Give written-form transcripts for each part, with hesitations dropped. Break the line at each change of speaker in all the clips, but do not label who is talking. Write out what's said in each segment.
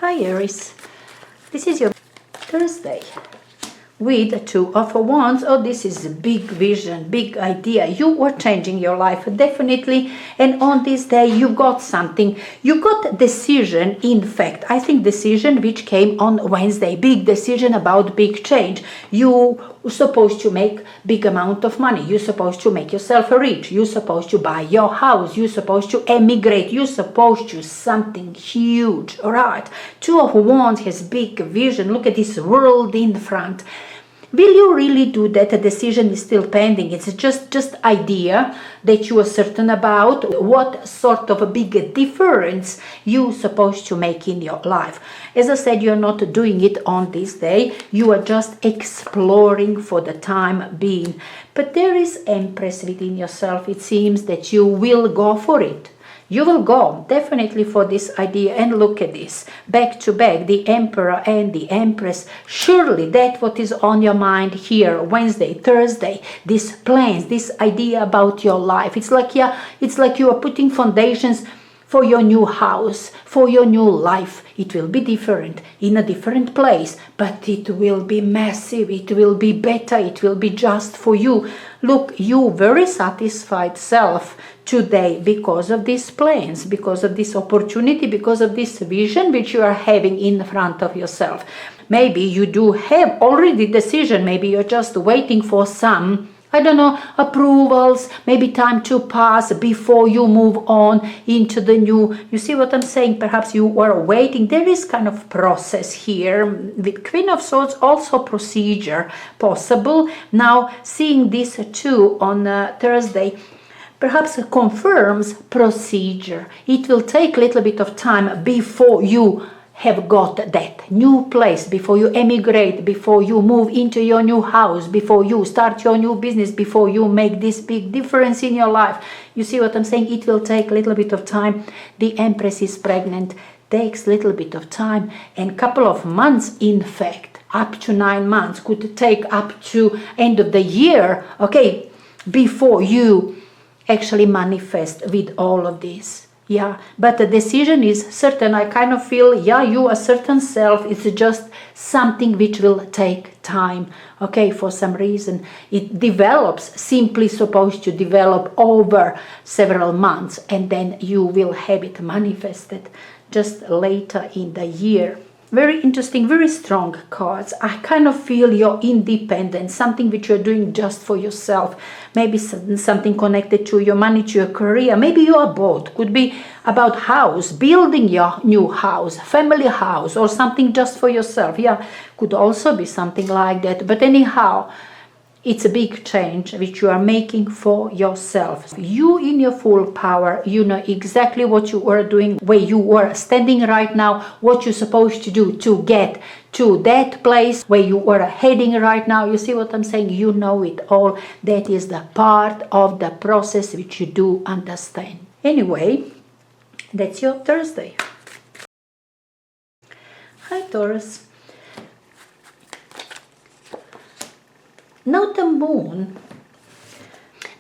Hi Aries, this is your Thursday with Two of Wands. Oh, this is a big vision, big idea. You are changing your life, definitely. And on this day, you got something. You got decision. In fact, I think decision which came on Wednesday. Big decision about big change. You supposed to make big amount of money. You're supposed to make yourself rich. You're supposed to buy your house. You're supposed to emigrate. You're supposed to something huge. All right. Two of Wands has big vision. Look at this world in front. Will you really do that? A decision is still pending. It's just idea that you are certain about what sort of a big difference you're supposed to make in your life. As I said, you're not doing it on this day. You are just exploring for the time being. But there is Empress within yourself. It seems that you will go for it. You will go definitely for this idea. And look at this, back to back, the Emperor and the Empress. Surely that what is on your mind here, Wednesday, Thursday, these plans, this idea about your life. It's like you are putting foundations for your new house, for your new life. It will be different, in a different place, but it will be massive, it will be better, it will be just for you. Look, you very satisfied self today because of these plans, because of this opportunity, because of this vision which you are having in front of yourself. Maybe you do have already decision, maybe you're just waiting for some, I don't know, approvals, maybe time to pass before you move on into the new. You see what I'm saying? Perhaps you are waiting. There is kind of process here. With Queen of Swords, also procedure possible. Now, seeing this too on Thursday, perhaps confirms procedure. It will take a little bit of time before you have got that new place, before you emigrate, before you move into your new house, before you start your new business, before you make this big difference in your life. You see what I'm saying? It will take a little bit of time. The Empress is pregnant, takes a little bit of time, and couple of months, in fact, up to 9 months, could take up to end of the year, okay, before you actually manifest with all of this. Yeah, but the decision is certain. I kind of feel, yeah, you a certain self. It's just something which will take time. Okay, for some reason it develops, simply supposed to develop over several months, and then you will have it manifested just later in the year. Very interesting, very strong cards. I kind of feel your independence, something which you're doing just for yourself. Maybe something connected to your money, to your career. Maybe you are both. Could be about house, building your new house, family house, or something just for yourself. Yeah, could also be something like that. But anyhow, it's a big change which you are making for yourself. You in your full power, you know exactly what you are doing, where you are standing right now, what you're supposed to do to get to that place where you are heading right now. You see what I'm saying? You know it all. That is the part of the process which you do understand. Anyway, that's your Thursday. Hi Taurus. Now the moon.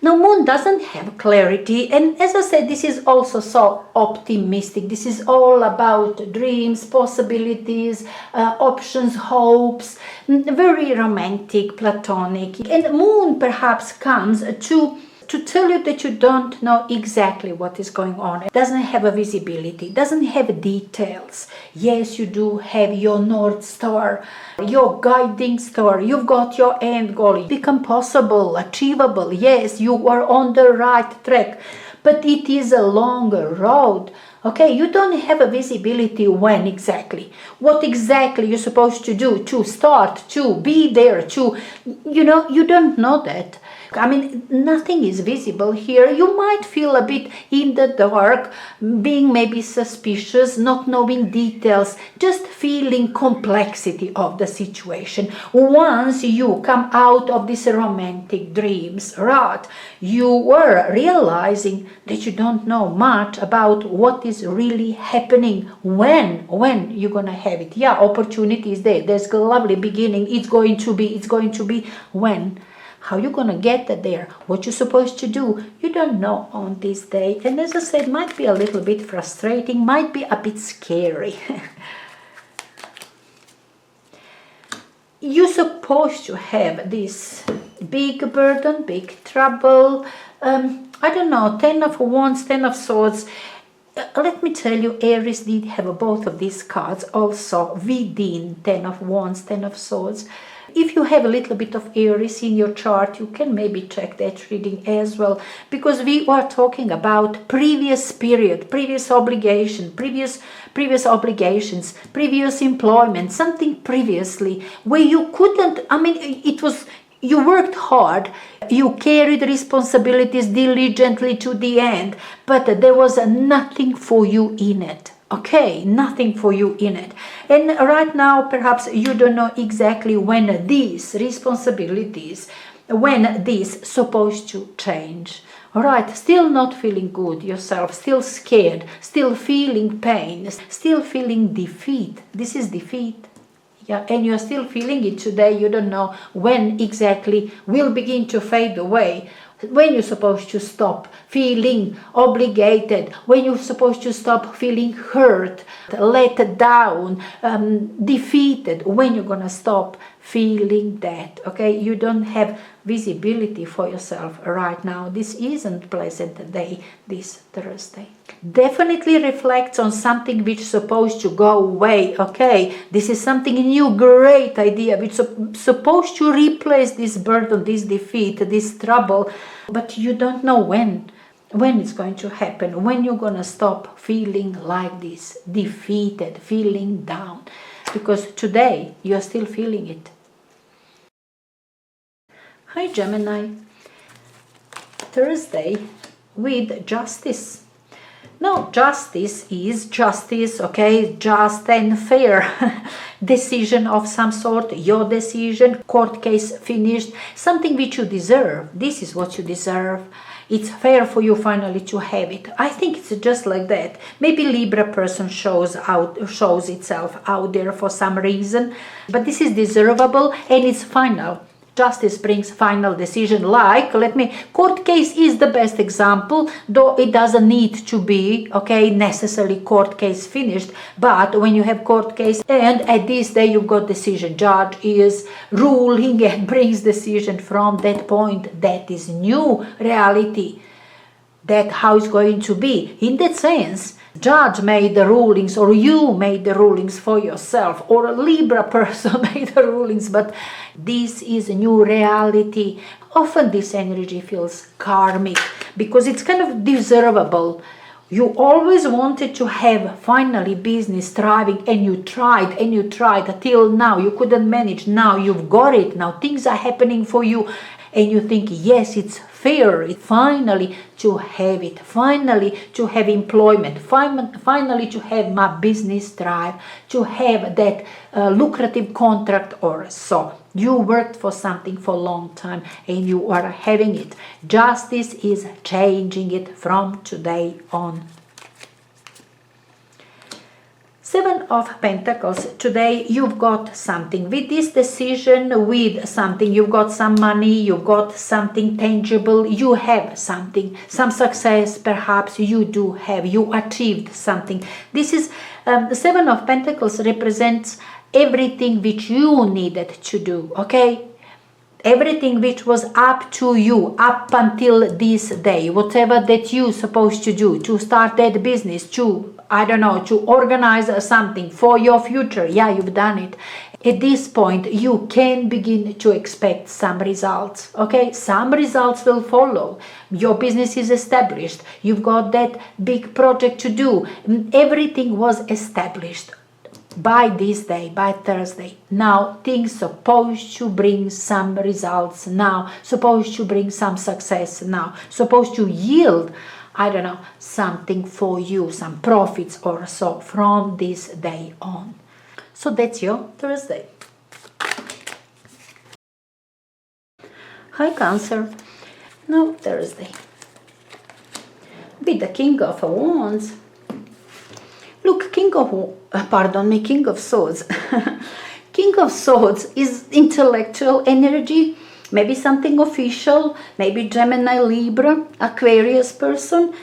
Now moon doesn't have clarity, and as I said, this is also so optimistic. This is all about dreams, possibilities, options, hopes, very romantic, platonic. And moon perhaps comes to tell you that you don't know exactly what is going on. It doesn't have a visibility, doesn't have details. Yes, you do have your North Star, your guiding star. You've got your end goal. It become possible, achievable. Yes, you are on the right track, but it is a longer road. Okay, you don't have a visibility when exactly, what exactly you're supposed to do to start, to be there, to, you know, you don't know that. I mean, nothing is visible here. You might feel a bit in the dark, being maybe suspicious, not knowing details, just feeling complexity of the situation. Once you come out of these romantic dreams, right, you were realizing that you don't know much about what is really happening, when you're gonna have it. Yeah, opportunity is there. There's a lovely beginning. It's going to be when. How you gonna get there? What you're supposed to do? You don't know on this day. And as I said, might be a little bit frustrating, might be a bit scary. you're supposed to have this big burden, big trouble. I don't know, 10 of Wands, 10 of Swords. Let me tell you, Aries did have both of these cards also within 10 of Wands, 10 of Swords. If you have a little bit of Aries in your chart, you can maybe check that reading as well, because we are talking about previous period, previous obligation, previous obligations, previous employment, something previously where you couldn't, it was, you worked hard, you carried responsibilities diligently to the end, but there was nothing for you in it. Okay, nothing for you in it. And right now, perhaps you don't know exactly when these responsibilities, when this supposed to change. All right, still not feeling good yourself, still scared, still feeling pain, still feeling defeat. This is defeat. Yeah, and you're still feeling it today. You don't know when exactly will begin to fade away. When you're supposed to stop feeling obligated, when you're supposed to stop feeling hurt, let down, defeated, when you're gonna stop feeling that, okay? You don't have visibility for yourself right now. This isn't pleasant day, this Thursday. Definitely reflects on something which is supposed to go away, okay? This is something new, great idea, which is supposed to replace this burden, this defeat, this trouble, but you don't know when it's going to happen, when you're gonna stop feeling like this, defeated, feeling down, because today you're still feeling it. Hi Gemini, Thursday with justice. Now justice is justice, okay, just and fair decision of some sort, your decision, court case finished, something which you deserve. This is what you deserve. It's fair for you finally to have it. I think it's just like that. Maybe Libra person shows itself out there for some reason, but this is deservable and it's final. Justice brings final decision, court case is the best example, though it doesn't need to be, okay, necessarily court case finished, but when you have court case and at this day you've got decision, judge is ruling and brings decision from that point, that is new reality, that how it's going to be. In that sense, judge made the rulings, or you made the rulings for yourself, or a Libra person made the rulings, but this is a new reality. Often this energy feels karmic because it's kind of deservable. You always wanted to have finally business thriving, and you tried until now you couldn't manage. Now you've got it. Now things are happening for you and you think, yes, it's fair finally to have it, finally to have employment, finally to have my business thrive, to have that lucrative contract or so. You worked for something for a long time and you are having it. Justice is changing it from today on. Seven of Pentacles. Today you've got something. With this decision, with something, you've got some money, you've got something tangible, you have something, some success perhaps you do have, you achieved something. This is, the Seven of Pentacles represents everything which you needed to do, okay? Everything which was up to you up until this day, whatever that you supposed to do, to start that business, to organize something for your future. Yeah, you've done it. At this point, you can begin to expect some results, okay? Some results will follow. Your business is established. You've got that big project to do. Everything was established by this day, by Thursday. Now things supposed to bring some results now, supposed to bring some success now, supposed to yield, something for you, some profits or so from this day on. So that's your Thursday. Hi Cancer. Now Thursday. With the King of Wands. Look, King of Swords. King of Swords is intellectual energy, maybe something official, maybe Gemini, Libra, Aquarius person.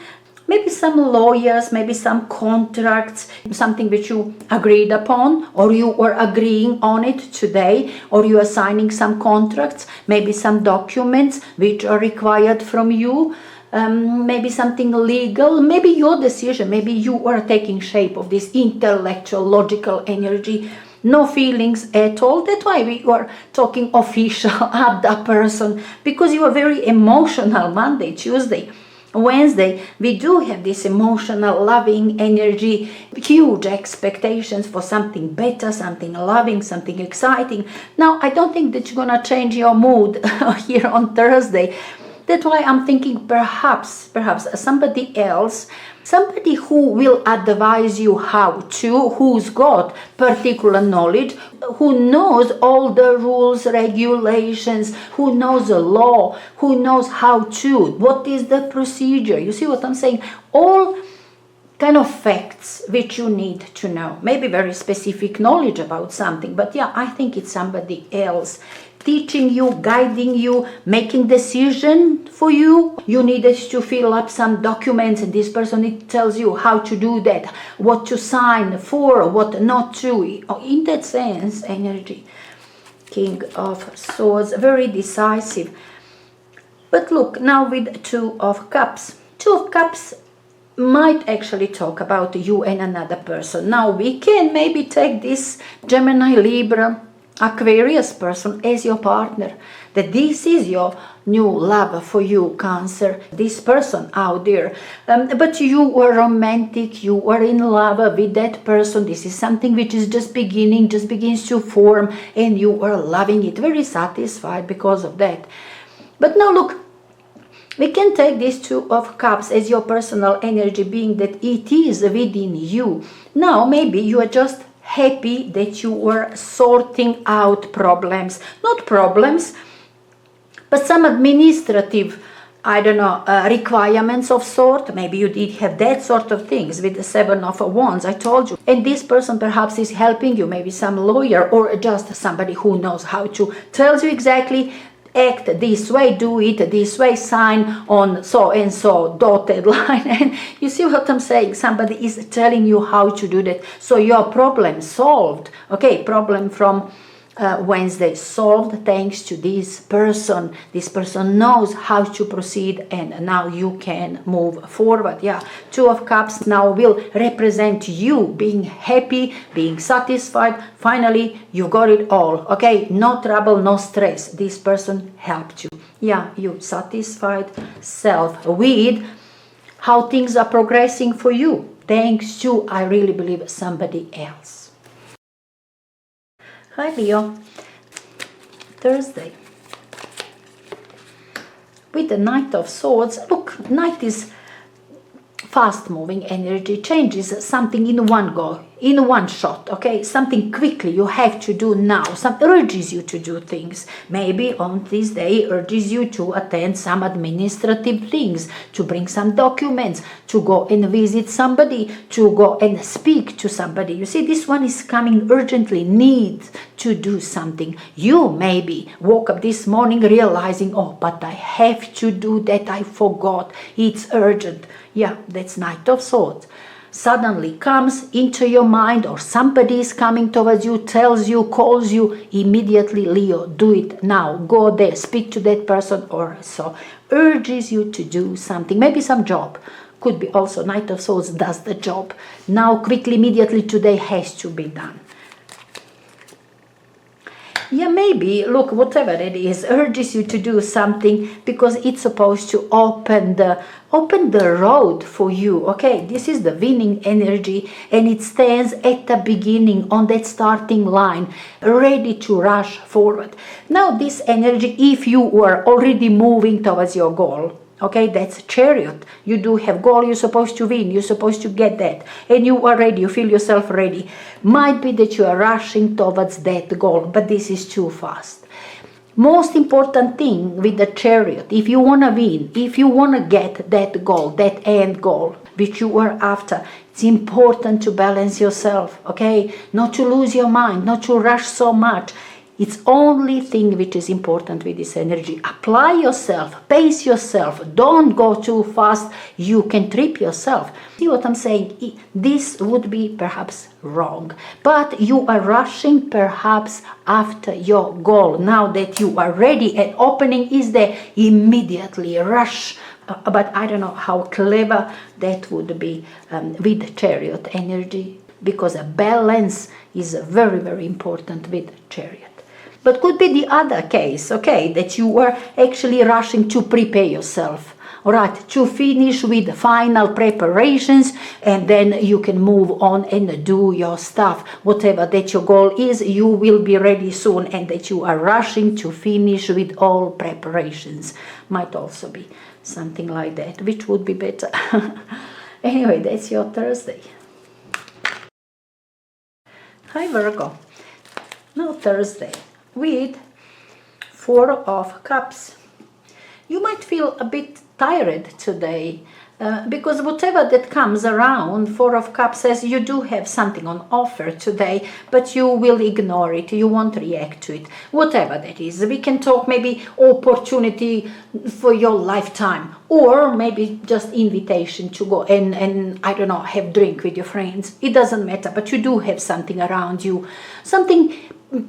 maybe some lawyers, maybe some contracts, something which you agreed upon, or you were agreeing on it today, or you are signing some contracts, maybe some documents which are required from you. Maybe something legal, maybe your decision, maybe you are taking shape of this intellectual, logical energy, no feelings at all. That's why we are talking official at that person, because you are very emotional. Monday, Tuesday, Wednesday, we do have this emotional, loving energy, huge expectations for something better, something loving, something exciting. Now, I don't think that you're gonna change your mood here on Thursday. That's why I'm thinking perhaps somebody else, somebody who will advise you how to, who's got particular knowledge, who knows all the rules, regulations, who knows the law, who knows how to, what is the procedure. You see what I'm saying? All kind of facts which you need to know. Maybe very specific knowledge about something, but yeah, I think it's somebody else teaching you, guiding you, making decision for you. You needed to fill up some documents, and this person tells you how to do that, what to sign for, what not to. In that sense, energy. King of Swords, very decisive. But look, now with Two of Cups. Two of Cups might actually talk about you and another person. Now we can maybe take this Gemini, Libra, Aquarius person as your partner, that this is your new love for you, Cancer, this person out there. But you were romantic, you were in love with that person. This is something which is just begins to form, and you were loving it, very satisfied because of that. But now look, we can take these Two of Cups as your personal energy, being that it is within you. Now maybe you are just happy that you were sorting out problems, not problems, but some administrative, I don't know, requirements of sort. Maybe you did have that sort of things with the Seven of Wands, I told you. And this person perhaps is helping you, maybe some lawyer or just somebody who knows how to, tells you exactly, act this way, do it this way, sign on so and so dotted line. And you see what I'm saying? Somebody is telling you how to do that. So your problem solved. Okay, problem from Wednesday solved thanks to this person. This person knows how to proceed, and now you can move forward. Yeah, Two of Cups now will represent you being happy, being satisfied. Finally, you got it all. Okay, no trouble, no stress. This person helped you. Yeah, you satisfied self with how things are progressing for you, thanks to, I really believe, somebody else. Hi Leo, Thursday, with the Knight of Swords. Look, Knight is fast-moving energy, changes something in one go, in one shot, okay? Something quickly you have to do now, some urges you to do things. Maybe on this day urges you to attend some administrative things, to bring some documents, to go and visit somebody, to go and speak to somebody. You see, this one is coming urgently, needs to do something. You maybe woke up this morning realizing, oh, but I have to do that, I forgot, it's urgent. Yeah, that's Knight of Swords. Suddenly comes into your mind, or somebody is coming towards you, tells you, calls you, immediately, Leo, do it now, go there, speak to that person, or so, urges you to do something, maybe some job. Could be also Knight of Swords does the job. Now, quickly, immediately, today has to be done. Yeah, maybe, look, whatever it is, urges you to do something because it's supposed to open the road for you, okay? This is the winning energy, and it stands at the beginning on that starting line, ready to rush forward. Now, this energy, if you were already moving towards your goal, okay, that's Chariot. You do have goal, you're supposed to win, you're supposed to get that, and you are ready, you feel yourself ready. Might be that you are rushing towards that goal, but this is too fast. Most important thing with the Chariot, if you want to win, if you want to get that goal, that end goal, which you are after, it's important to balance yourself, okay? Not to lose your mind, not to rush so much. It's only thing which is important with this energy. Apply yourself, pace yourself, don't go too fast, you can trip yourself. See what I'm saying? This would be perhaps wrong, but you are rushing perhaps after your goal. Now that you are ready and opening is there, immediately rush. But I don't know how clever that would be with Chariot energy, because a balance is very, very important with Chariot. But could be the other case, okay, that you were actually rushing to prepare yourself, all right, to finish with the final preparations, and then you can move on and do your stuff. Whatever that your goal is, you will be ready soon, and that you are rushing to finish with all preparations. Might also be something like that, which would be better. Anyway, that's your Thursday. Hi Virgo. Now Thursday with 4 of Cups. You might feel a bit tired today because whatever that comes around, 4 of Cups says you do have something on offer today, but you will ignore it, you won't react to it, whatever that is. We can talk maybe opportunity for your lifetime, or maybe just invitation to go and I don't know, have drink with your friends. It doesn't matter, but you do have something around you, something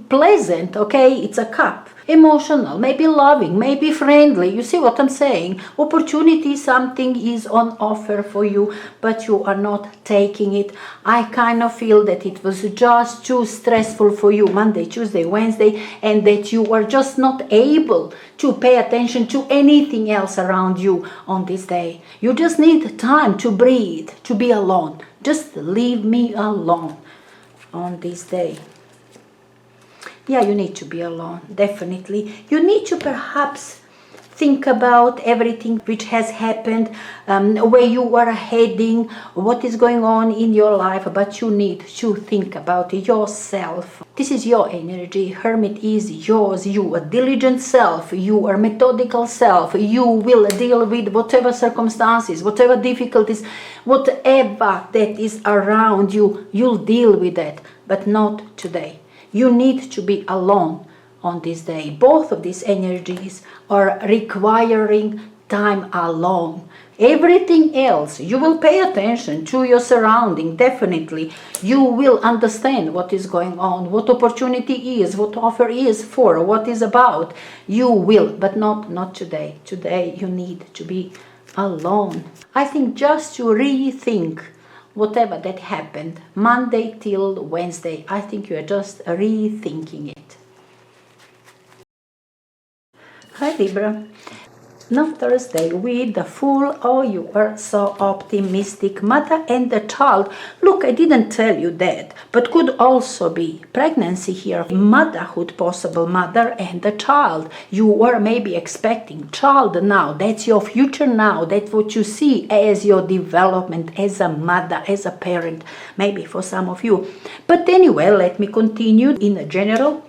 pleasant, okay? It's a cup. Emotional, maybe loving, maybe friendly. You see what I'm saying? Opportunity, something is on offer for you, but you are not taking it. I kind of feel that it was just too stressful for you Monday, Tuesday, Wednesday, and that you were just not able to pay attention to anything else around you on this day. You just need time to breathe, to be alone. Just leave me alone on this day. Yeah, you need to be alone, definitely. You need to perhaps think about everything which has happened, where you are heading, what is going on in your life, but you need to think about yourself. This is your energy. Hermit is yours. You are diligent self. You are methodical self. You will deal with whatever circumstances, whatever difficulties, whatever that is around you, you'll deal with that, but not today. You need to be alone on this day. Both of these energies are requiring time alone. Everything else, you will pay attention to your surrounding, definitely. You will understand what is going on, what opportunity is, what offer is for, what is about. You will, but not today. Today you need to be alone. I think just to rethink whatever that happened, Monday till Wednesday, I think you are just rethinking it. Hi Libra. Now Thursday with the Fool. Oh, you are so optimistic. Mother and the child. Look, I didn't tell you that, but could also be pregnancy here. Motherhood, possible mother and the child. You were maybe expecting child now. That's your future now. That's what you see as your development as a mother, as a parent, maybe for some of you. But anyway, let me continue in general.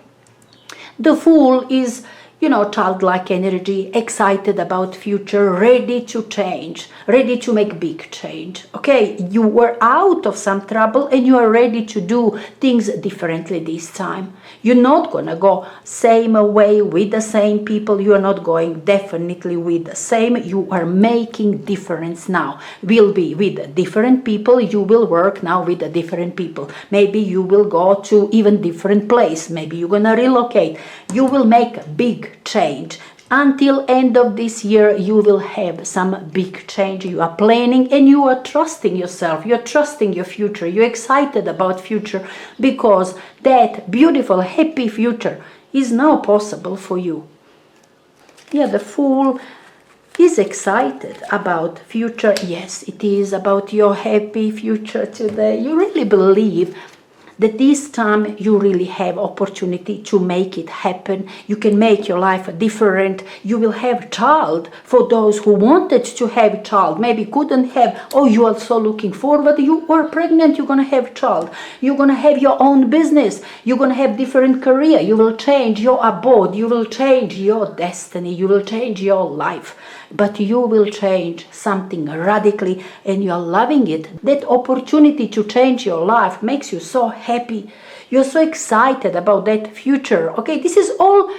The Fool is, you know, childlike energy, excited about future, ready to change, ready to make big change. Okay, you were out of some trouble and you are ready to do things differently this time. You're not gonna go same way with the same people. You are not going definitely with the same. You are making difference now. Will be with different people. You will work now with the different people. Maybe you will go to even different place. Maybe you're gonna relocate. You will make a big change. Until end of this year, you will have some big change. You are planning and you are trusting yourself. You're trusting your future. You're excited about future because that beautiful, happy future is now possible for you. Yeah, the Fool is excited about future. Yes, it is about your happy future today. You really believe that this time you really have opportunity to make it happen. You can make your life different. You will have child for those who wanted to have child, maybe couldn't have. Oh, you are so looking forward. You are pregnant, you're going to have child. You're going to have your own business. You're going to have different career. You will change your abode. You will change your destiny. You will change your life. but you will change something radically and you're loving it. That opportunity to change your life makes you so happy. You're so excited about that future. Okay, this is all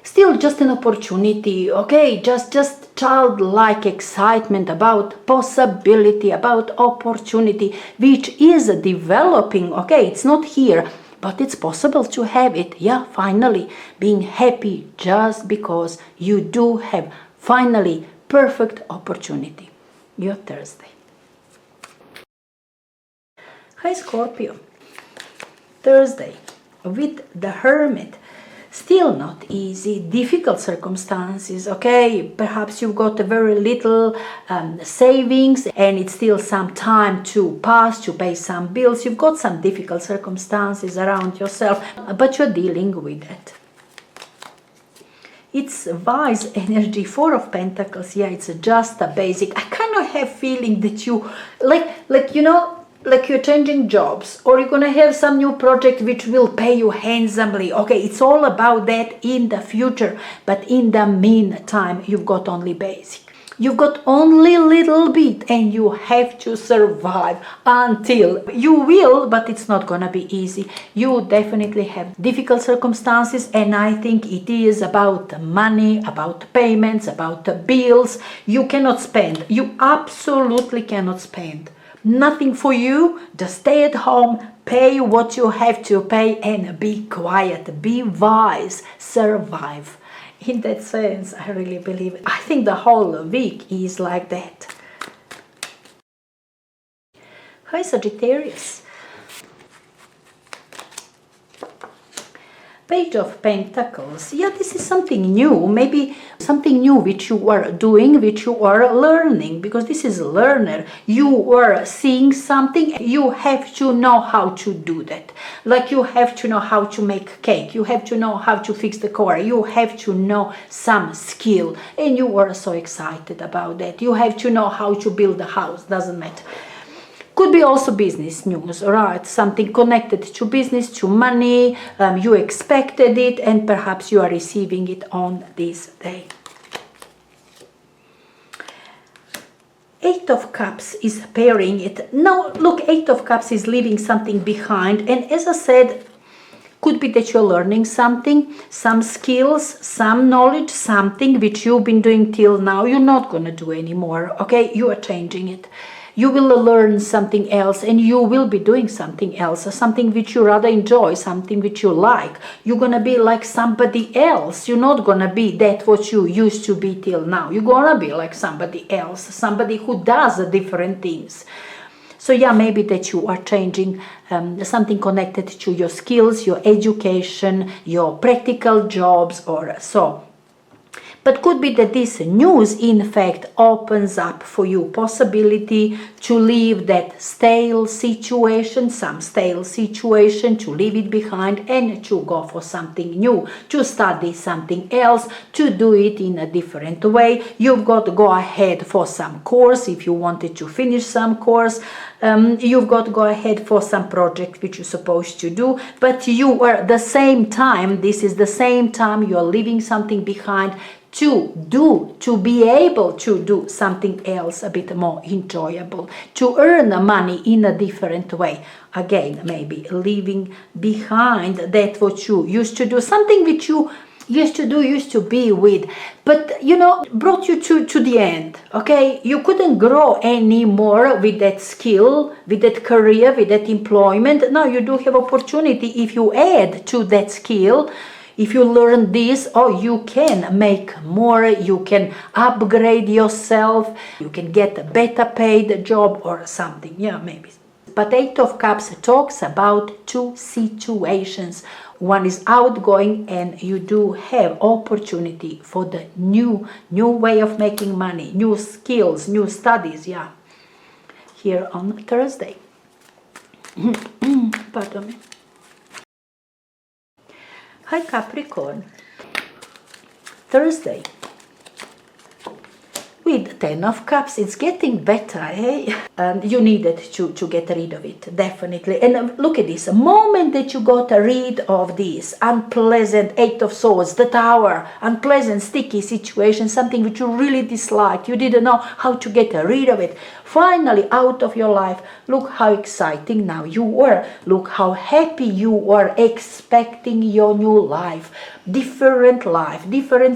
still just an opportunity. Okay, just childlike excitement about possibility, about opportunity, which is developing. Okay, it's not here, but it's possible to have it. Yeah, finally being happy just because you do have finally perfect opportunity. Your Thursday. Hi Scorpio. Thursday with the Hermit. Still not easy, difficult circumstances, okay? Perhaps you've got a very little savings and it's still some time to pass, to pay some bills. You've got some difficult circumstances around yourself, but you're dealing with it. It's wise energy, 4 of Pentacles. Yeah, it's just a basic. I kind of have feeling that you, like you're changing jobs or you're gonna have some new project which will pay you handsomely. Okay, it's all about that in the future, but in the meantime you've got only basic. You've got only little bit and you have to survive until you will, but it's not gonna be easy. You definitely have difficult circumstances and I think it is about money, about payments, about bills. You cannot spend. You absolutely cannot spend. Nothing for you, just stay at home, pay what you have to pay and be quiet, be wise, survive. In that sense, I really believe it. I think the whole week is like that. Hi Sagittarius. Page of Pentacles. Yeah, this is something new, maybe something new which you are doing, which you are learning, because this is a learner. You are seeing something, you have to know how to do that. Like you have to know how to make cake, you have to know how to fix the car, you have to know some skill, and you are so excited about that. You have to know how to build a house, doesn't matter. Could be also business news, right? Something connected to business, to money. You expected it and perhaps you are receiving it on this day. 8 of Cups is pairing it. Now, look, 8 of Cups is leaving something behind. And as I said, could be that you're learning something, some skills, some knowledge, something which you've been doing till now. You're not going to do anymore, okay? You are changing it. You will learn something else and you will be doing something else, something which you rather enjoy, something which you like. You're going to be like somebody else. You're not going to be that what you used to be till now. You're going to be like somebody else, somebody who does different things. So yeah, maybe that you are changing something connected to your skills, your education, your practical jobs or so. But could be that this news, in fact, opens up for you possibility to leave that stale situation, some stale situation, to leave it behind and to go for something new, to study something else, to do it in a different way. You've got to go ahead for some course if you wanted to finish some course. You've got to go ahead for some project which you're supposed to do, but you are at the same time, this is the same time you're leaving something behind to be able to do something else a bit more enjoyable, to earn money in a different way. Again, maybe leaving behind that what you used to do, something which you used to do, used to be with, but you know, brought you to the end, okay? You couldn't grow anymore with that skill, with that career, with that employment. Now you do have opportunity if you add to that skill. If you learn this, oh, you can make more, you can upgrade yourself, you can get a better paid job or something, yeah, maybe. But 8 of Cups talks about 2 situations. One is outgoing and you do have opportunity for the new way of making money, new skills, new studies, yeah, here on Thursday. Pardon me. Hi Capricorn. Thursday. With 10 of Cups, it's getting better, eh? And you needed to get rid of it, definitely. And look at this, the moment that you got rid of this unpleasant Eight of Swords, the Tower, unpleasant, sticky situation, something which you really disliked, you didn't know how to get rid of it, finally out of your life. Look how exciting now you were. Look how happy you were, expecting your new life, different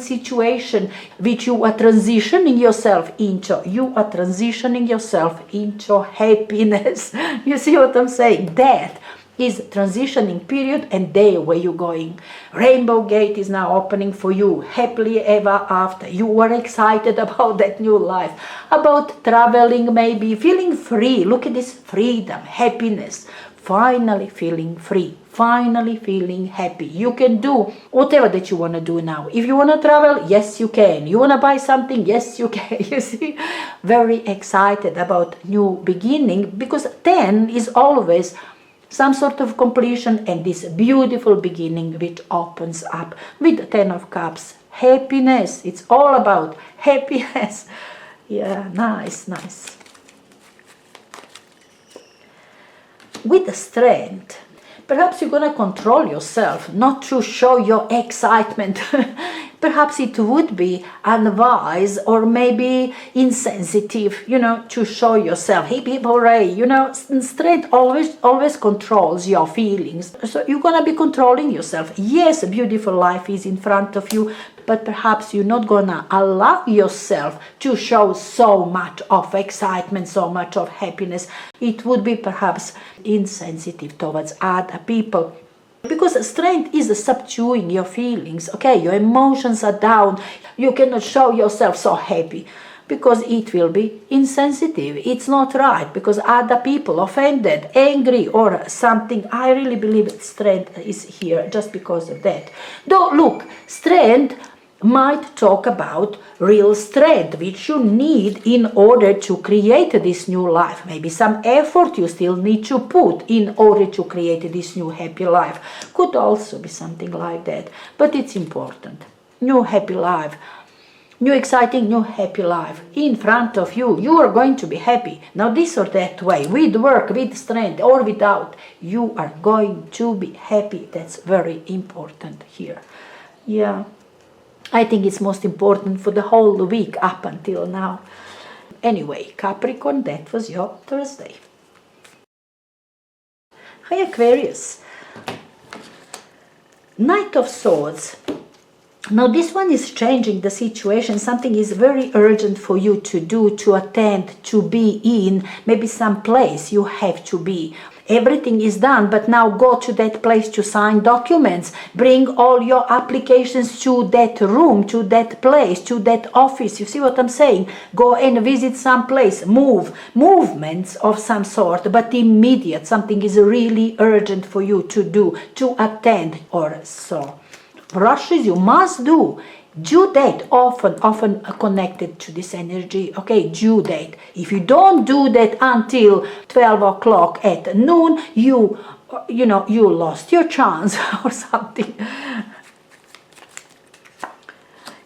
situation, which you are transitioning yourself into. You are transitioning yourself into happiness. You see what I'm saying? That is transitioning period, and there where you're going. Rainbow Gate is now opening for you, happily ever after. You were excited about that new life, about traveling, maybe feeling free. Look at this freedom, happiness, finally feeling free, finally feeling happy. You can do whatever that you want to do now. If you want to travel, yes you can. You want to buy something, yes you can. You see, very excited about new beginning, because 10 is always some sort of completion, and this beautiful beginning which opens up with 10 of Cups. Happiness, it's all about happiness. Yeah, nice. With the Strength, perhaps you're going to control yourself not to show your excitement. Perhaps it would be unwise or maybe insensitive, to show yourself, hey people, hooray, Strength always controls your feelings. So you're going to be controlling yourself. Yes, a beautiful life is in front of you, but perhaps you're not going to allow yourself to show so much of excitement, so much of happiness. It would be perhaps insensitive towards other people. Because Strength is subduing your feelings, okay? Your emotions are down. You cannot show yourself so happy, because it will be insensitive. It's not right, because other people offended, angry or something. I really believe that Strength is here just because of that. Though, look, Strength might talk about real strength, which you need in order to create this new life. Maybe some effort you still need to put in order to create this new happy life. Could also be something like that, but it's important. New happy life, new exciting, new happy life in front of you. You are going to be happy. Now this or that way, with work, with strength or without, you are going to be happy. That's very important here. Yeah. I think it's most important for the whole week up until now. Anyway, Capricorn, that was your Thursday. Hi Aquarius. Knight of Swords. Now this one is changing the situation. Something is very urgent for you to do, to attend, to be in. Maybe some place you have to be. Everything is done, but now go to that place to sign documents. Bring all your applications to that room, to that place, to that office. You see what I'm saying? Go and visit some place. Movements of some sort, but immediate. Something is really urgent for you to do, to attend or so. Rushes you must do. Due date often connected to this energy. Okay, due date. If you don't do that until 12 o'clock at noon, you lost your chance or something.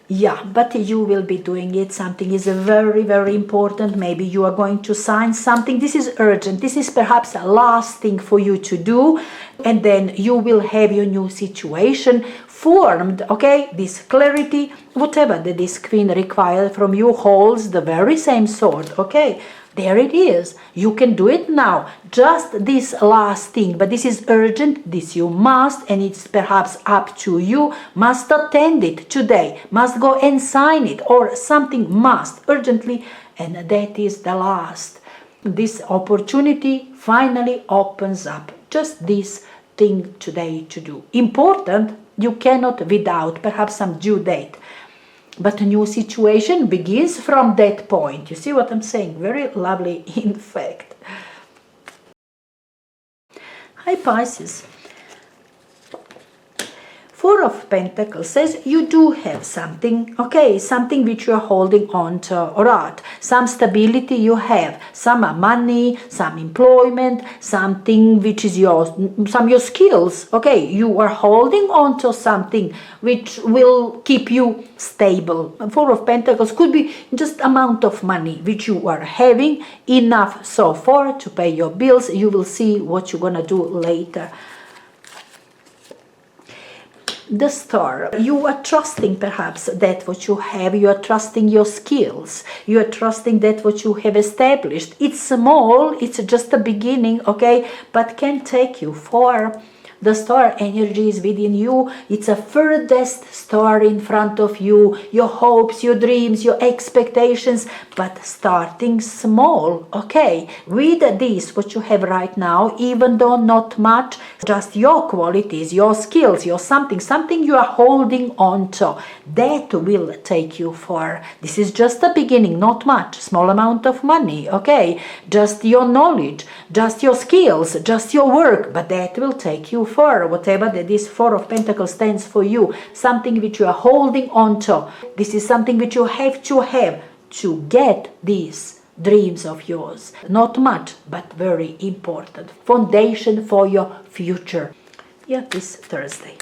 Yeah, but you will be doing it. Something is very, very important. Maybe you are going to sign something. This is urgent. This is perhaps the last thing for you to do. And then you will have your new situation formed. Okay, this clarity, whatever that this Queen required from you holds the very same sword. Okay, there it is. You can do it now. Just this last thing. But this is urgent. This you must, and it's perhaps up to you. Must attend it today. Must go and sign it, or something must urgently. And that is the last. This opportunity finally opens up. Just this thing today to do. Important. You cannot without perhaps some due date. But a new situation begins from that point. You see what I'm saying? Very lovely, in fact. Hi Pisces. For Four of Pentacles says you do have something, okay, something which you're holding on to, or not. Some stability you have, some money, some employment, something which is your skills, okay. You are holding on to something which will keep you stable. Four of Pentacles could be just amount of money which you are having, enough so far to pay your bills. You will see what you're gonna do later. The Star, you are trusting perhaps that what you have, you are trusting your skills, you are trusting that what you have established. It's small, it's just a beginning, okay, but can take you far. The Star energy is within you. It's a furthest star in front of you. Your hopes, your dreams, your expectations, but starting small, okay? With this, what you have right now, even though not much, just your qualities, your skills, your something you are holding on to, that will take you far. This is just the beginning, not much, small amount of money, okay? Just your knowledge, just your skills, just your work, but that will take you far. Whatever that this Four of Pentacles stands for you, something which you are holding on to. This is something which you have to get these dreams of yours. Not much, but very important. Foundation for your future. Yeah, this Thursday.